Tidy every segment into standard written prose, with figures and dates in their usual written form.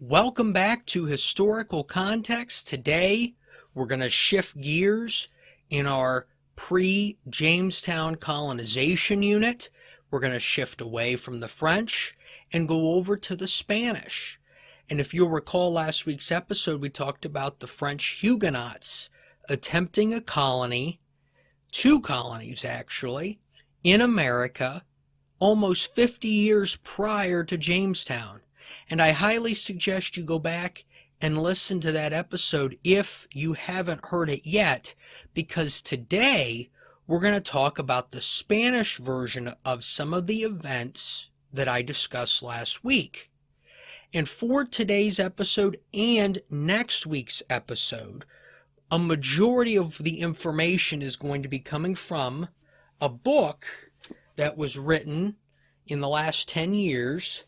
Welcome back to Historical Context. Today, we're going to shift gears in our pre-Jamestown colonization unit. We're going to shift away from the French and go over to the Spanish. And if you'll recall last week's episode, we talked about the French Huguenots attempting a colony, two colonies actually, in America almost 50 years prior to Jamestown. And I highly suggest you go back and listen to that episode if you haven't heard it yet, because today we're going to talk about the Spanish version of some of the events that I discussed last week. And for today's episode and next week's episode, a majority of the information is going to be coming from a book that was written in the last 10 years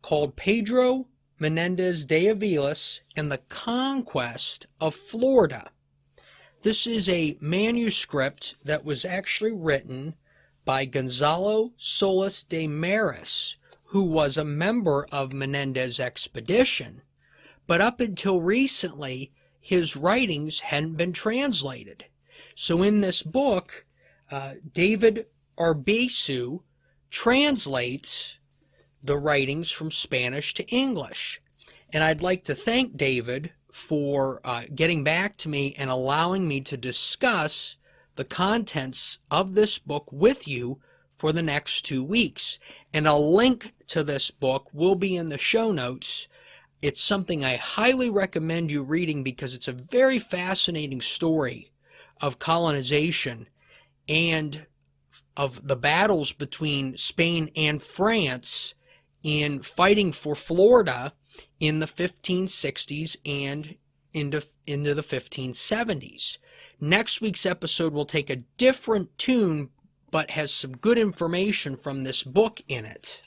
called Pedro Menendez de Avilas and the Conquest of Florida. This is a manuscript that was actually written by Gonzalo Solis de Maris, who was a member of Menendez's expedition, but up until recently, his writings hadn't been translated. So in this book, David Arbesu translates the writings from Spanish to English. And I'd like to thank David for getting back to me and allowing me to discuss the contents of this book with you for the next 2 weeks. And a link to this book will be in the show notes. It's something I highly recommend you reading because it's a very fascinating story of colonization and of the battles between Spain and France in fighting for Florida in the 1560s and into the 1570s. Next week's episode will take a different tune, but has some good information from this book in it.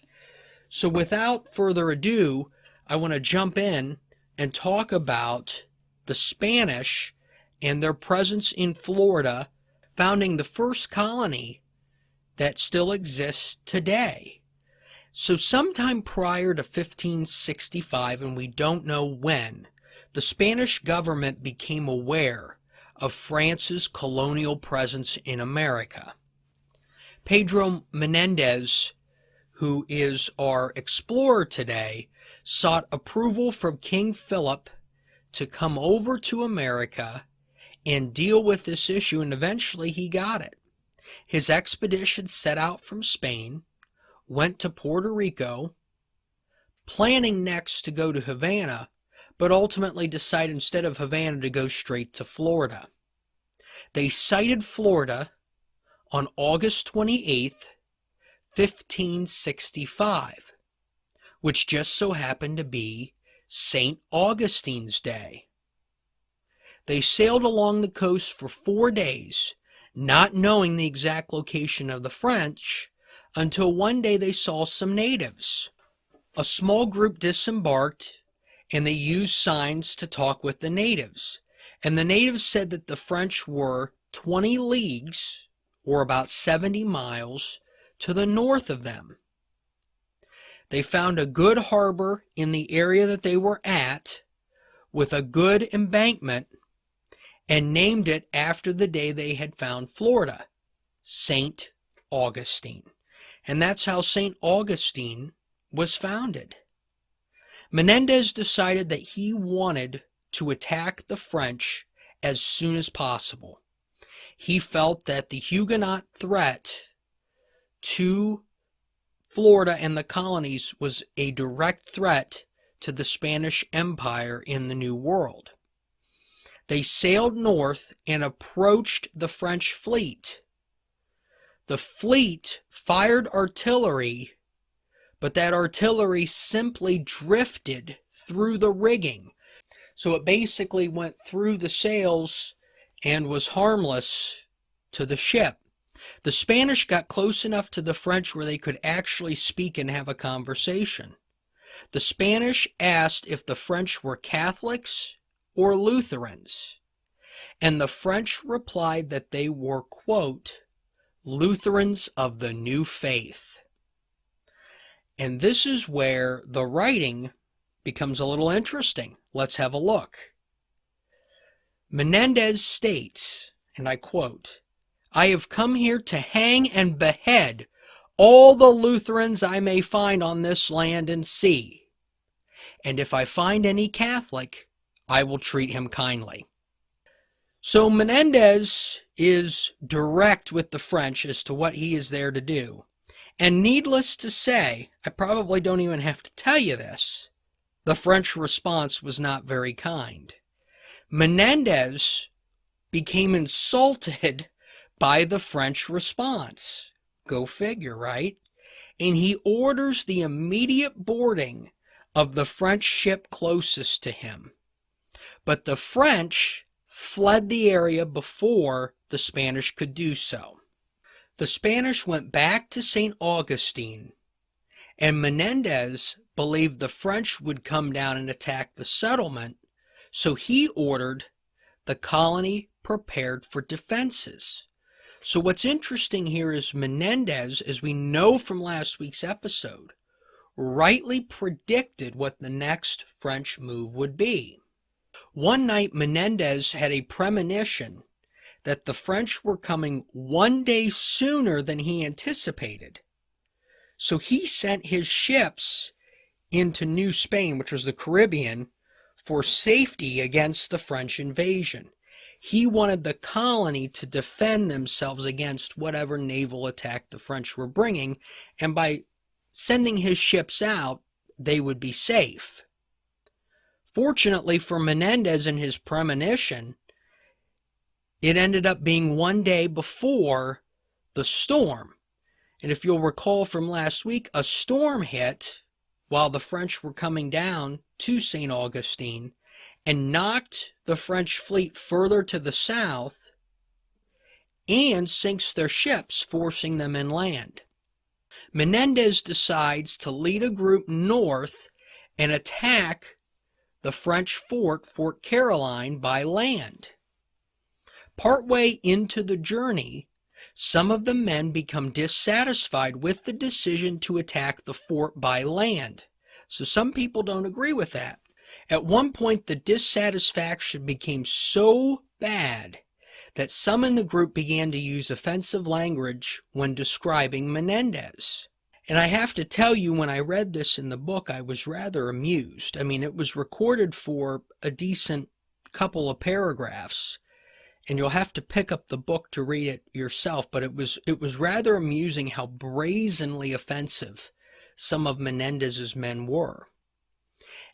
So without further ado, I want to jump in and talk about the Spanish and their presence in Florida, founding the first colony that still exists today. So sometime prior to 1565, and we don't know when, the Spanish government became aware of France's colonial presence in America. Pedro Menendez, who is our explorer today, sought approval from King Philip to come over to America and deal with this issue, and eventually he got it. His expedition set out from Spain, went to Puerto Rico, planning next to go to Havana, but ultimately decided instead of Havana to go straight to Florida. They sighted Florida on August 28th, 1565, which just so happened to be St. Augustine's Day. They sailed along the coast for 4 days, not knowing the exact location of the French, until one day they saw some natives. A small group disembarked, and they used signs to talk with the natives. And the natives said that the French were 20 leagues, or about 70 miles, to the north of them. They found a good harbor in the area that they were at, with a good embankment, and named it after the day they had found Florida, St. Augustine. And that's how St. Augustine was founded. Menendez decided that he wanted to attack the French as soon as possible. He felt that the Huguenot threat to Florida and the colonies was a direct threat to the Spanish Empire in the New World. They sailed north and approached the French fleet. The fleet fired artillery, but that artillery simply drifted through the rigging. So it basically went through the sails and was harmless to the ship. The Spanish got close enough to the French where they could actually speak and have a conversation. The Spanish asked if the French were Catholics or Lutherans, and the French replied that they were, quote, Lutherans of the New Faith. And this is where the writing becomes a little interesting. Let's have a look. Menendez states, and I quote, "I have come here to hang and behead all the Lutherans I may find on this land and sea. And if I find any Catholic, I will treat him kindly." So Menendez is direct with the French as to what he is there to do. And needless to say, I probably don't even have to tell you this, the French response was not very kind. Menendez became insulted by the French response. Go figure, right? And he orders the immediate boarding of the French ship closest to him. But the French fled the area before the Spanish could do so. The Spanish went back to St. Augustine, and Menendez believed the French would come down and attack the settlement, so he ordered the colony prepared for defenses. So what's interesting here is Menendez, as we know from last week's episode, rightly predicted what the next French move would be. One night Menendez had a premonition that the French were coming one day sooner than he anticipated. So he sent his ships into New Spain, which was the Caribbean, for safety against the French invasion. He wanted the colony to defend themselves against whatever naval attack the French were bringing, and by sending his ships out, they would be safe. Fortunately for Menendez and his premonition, it ended up being one day before the storm. And if you'll recall from last week, a storm hit while the French were coming down to St. Augustine and knocked the French fleet further to the south and sinks their ships, forcing them inland. Menendez decides to lead a group north and attack the French fort, Fort Caroline, by land. Partway into the journey, some of the men become dissatisfied with the decision to attack the fort by land. So some people don't agree with that. At one point, the dissatisfaction became so bad that some in the group began to use offensive language when describing Menendez. And I have to tell you, when I read this in the book, I was rather amused. I mean, it was recorded for a decent couple of paragraphs, and you'll have to pick up the book to read it yourself, but it was rather amusing how brazenly offensive some of Menendez's men were.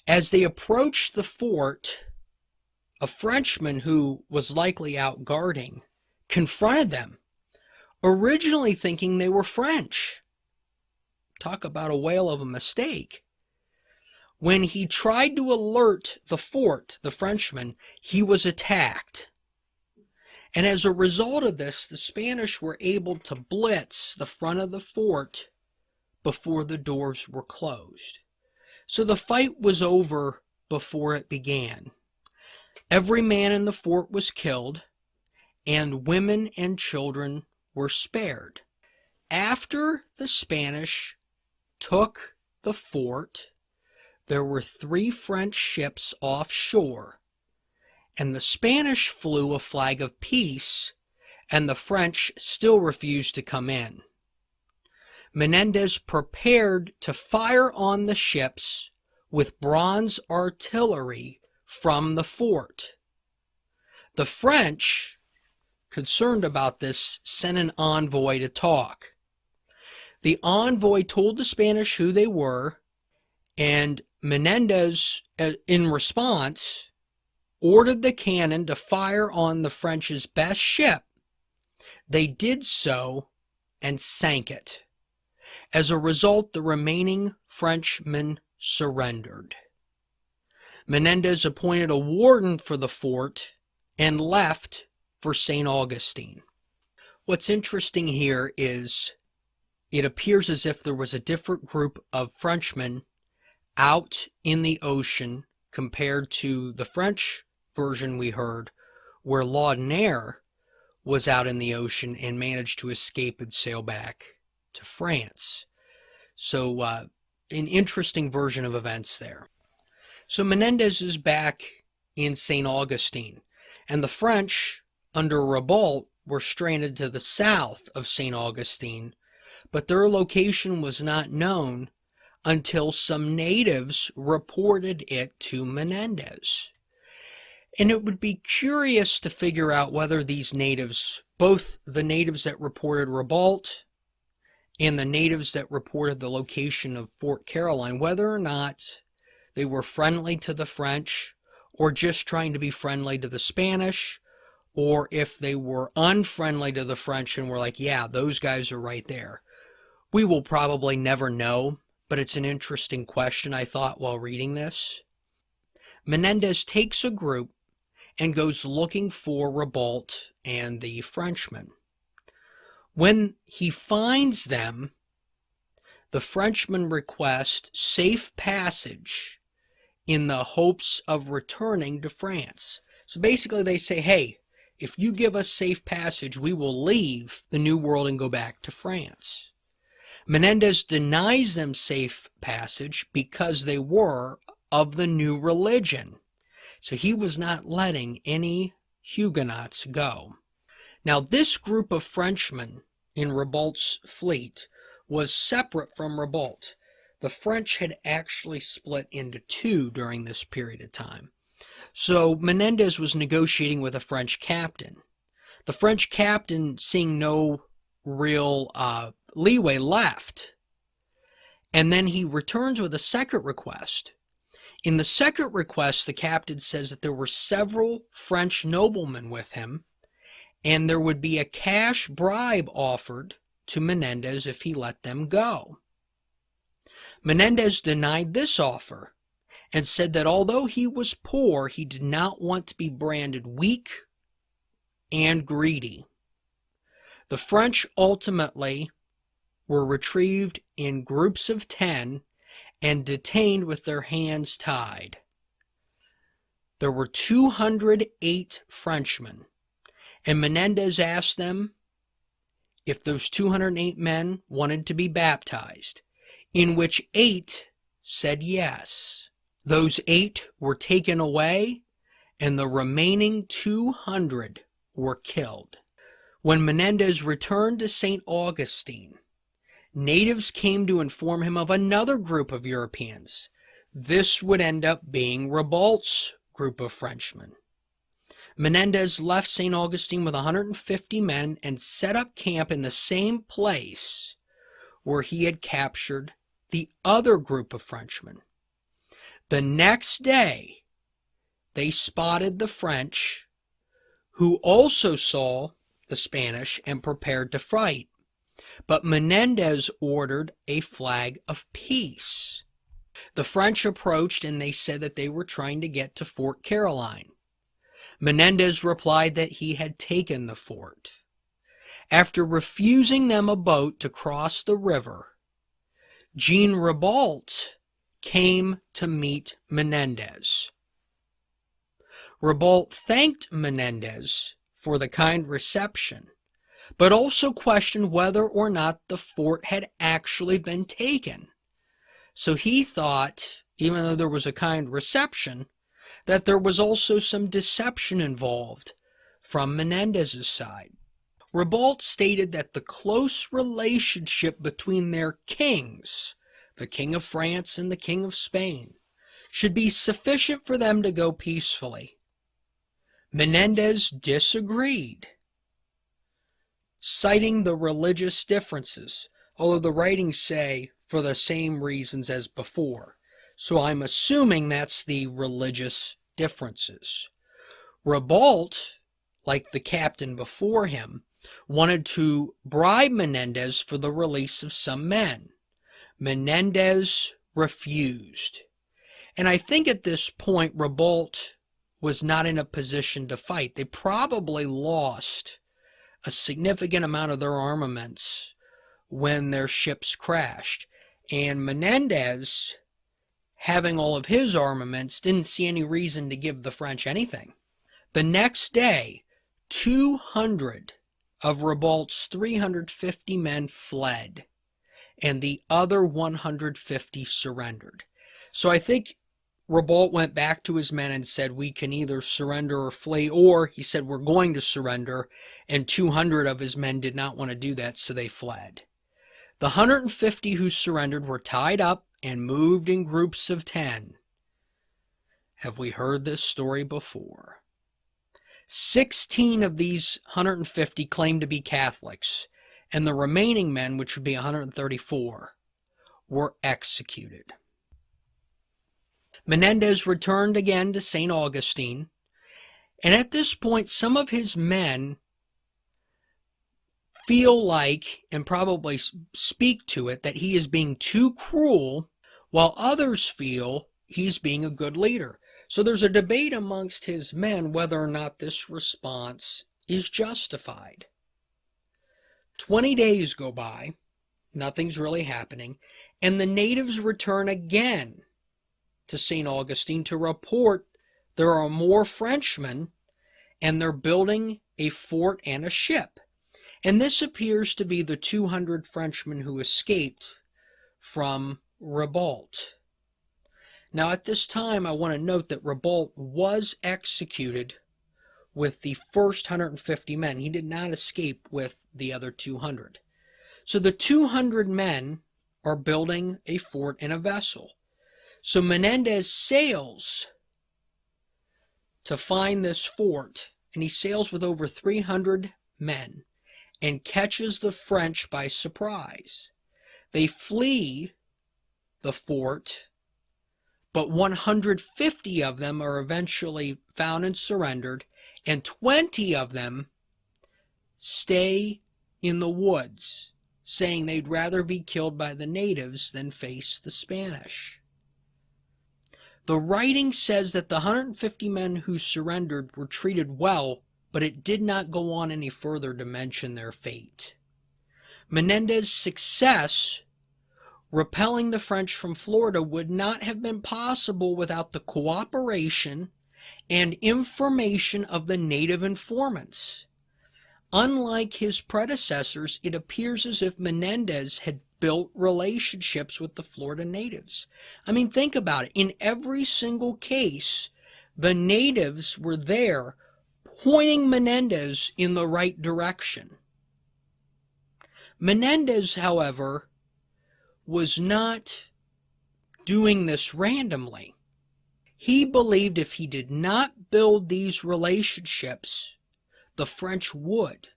As they approached the fort, a Frenchman who was likely out guarding confronted them, originally thinking they were French. Talk about a whale of a mistake. When he tried to alert the fort, the Frenchman, he was attacked. And as a result of this, the Spanish were able to blitz the front of the fort before the doors were closed. So the fight was over before it began. Every man in the fort was killed, and women and children were spared. After the Spanish took the fort, there were 3 French ships offshore, and the Spanish flew a flag of peace, and the French still refused to come in. Menendez prepared to fire on the ships with bronze artillery from the fort. The French, concerned about this, sent an envoy to talk. The envoy told the Spanish who they were, and Menendez, in response, ordered the cannon to fire on the French's best ship. They did so and sank it. As a result, the remaining Frenchmen surrendered. Menendez appointed a warden for the fort and left for St. Augustine. What's interesting here is it appears as if there was a different group of Frenchmen out in the ocean compared to the French version we heard, where Laudonnière was out in the ocean and managed to escape and sail back to France. So an interesting version of events there. So Menendez is back in St. Augustine, and the French, under Ribault, were stranded to the south of St. Augustine, but their location was not known until some natives reported it to Menendez. And it would be curious to figure out whether these natives, both the natives that reported Ribault and the natives that reported the location of Fort Caroline, whether or not they were friendly to the French or just trying to be friendly to the Spanish, or if they were unfriendly to the French and were like, yeah, those guys are right there. We will probably never know, but it's an interesting question, I thought, while reading this. Menendez takes a group and goes looking for Ribault and the Frenchmen. When he finds them, the Frenchmen request safe passage in the hopes of returning to France. So basically they say, hey, if you give us safe passage, we will leave the New World and go back to France. Menendez denies them safe passage because they were of the new religion. So he was not letting any Huguenots go. Now this group of Frenchmen in Ribault's fleet was separate from Ribault. The French had actually split into two during this period of time. So Menendez was negotiating with a French captain. The French captain, seeing no real leeway, left. And then he returns with a second request. In the second request, the captain says that there were several French noblemen with him, and there would be a cash bribe offered to Menendez if he let them go. Menendez denied this offer and said that although he was poor, he did not want to be branded weak and greedy. The French ultimately were retrieved in groups of 10 and detained with their hands tied. There were 208 Frenchmen, and Menendez asked them if those 208 men wanted to be baptized, in which 8 said yes. Those 8 were taken away, and the remaining 200 were killed. When Menendez returned to St. Augustine, natives came to inform him of another group of Europeans. This would end up being Ribault's group of Frenchmen. Menendez left St. Augustine with 150 men and set up camp in the same place where he had captured the other group of Frenchmen. The next day, they spotted the French, who also saw the Spanish and prepared to fight. But Menendez ordered a flag of peace. The French approached and they said that they were trying to get to Fort Caroline. Menendez replied that he had taken the fort. After refusing them a boat to cross the river, Jean Ribault came to meet Menendez. Ribault thanked Menendez for the kind reception, but also questioned whether or not the fort had actually been taken. So he thought, even though there was a kind reception, that there was also some deception involved from Menendez's side. Ribault stated that the close relationship between their kings, the King of France and the King of Spain, should be sufficient for them to go peacefully. Menendez disagreed, citing the religious differences, although the writings say for the same reasons as before. So I'm assuming that's the religious differences. Ribault, like the captain before him, wanted to bribe Menendez for the release of some men. Menendez refused. And I think at this point, Ribault was not in a position to fight. They probably lost a significant amount of their armaments when their ships crashed. And Menendez, having all of his armaments, didn't see any reason to give the French anything. The next day, 200 of Ribault's 350 men fled, and the other 150 surrendered. So I think Ribault went back to his men and said, we can either surrender or flee, or he said, we're going to surrender, and 200 of his men did not want to do that, so they fled. The 150 who surrendered were tied up and moved in groups of 10. Have we heard this story before? 16 of these 150 claimed to be Catholics, and the remaining men, which would be 134, were executed. Menendez returned again to St. Augustine, and at this point some of his men feel like, and probably speak to it, that he is being too cruel, while others feel he's being a good leader. So there's a debate amongst his men whether or not this response is justified. 20 days go by, nothing's really happening, and the natives return again to St. Augustine to report there are more Frenchmen and they're building a fort and a ship. And this appears to be the 200 Frenchmen who escaped from Ribault. Now at this time I want to note that Ribault was executed with the first 150 men. He did not escape with the other 200. So the 200 men are building a fort and a vessel. So Menendez sails to find this fort, and he sails with over 300 men and catches the French by surprise. They flee the fort, but 150 of them are eventually found and surrendered, and 20 of them stay in the woods, saying they'd rather be killed by the natives than face the Spanish. The writing says that the 150 men who surrendered were treated well, but it did not go on any further to mention their fate. Menendez's success repelling the French from Florida would not have been possible without the cooperation and information of the native informants. Unlike his predecessors, it appears as if Menendez had built relationships with the Florida natives. I mean, think about it. In every single case, the natives were there pointing Menendez in the right direction. Menendez, however, was not doing this randomly. He believed if he did not build these relationships, the French would.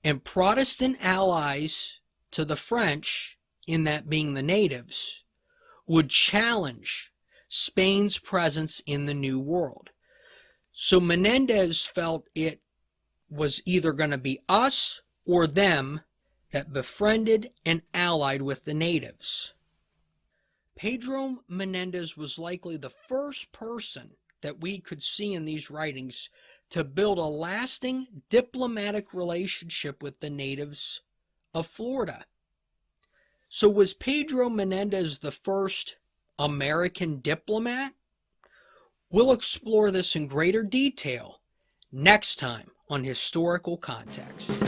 And Protestant allies to the French, in that being the natives, would challenge Spain's presence in the New World. So Menendez felt it was either going to be us or them that befriended and allied with the natives. Pedro Menendez was likely the first person that we could see in these writings to build a lasting diplomatic relationship with the natives of Florida. So was Pedro Menendez the first American diplomat? We'll explore this in greater detail next time on Historical Context.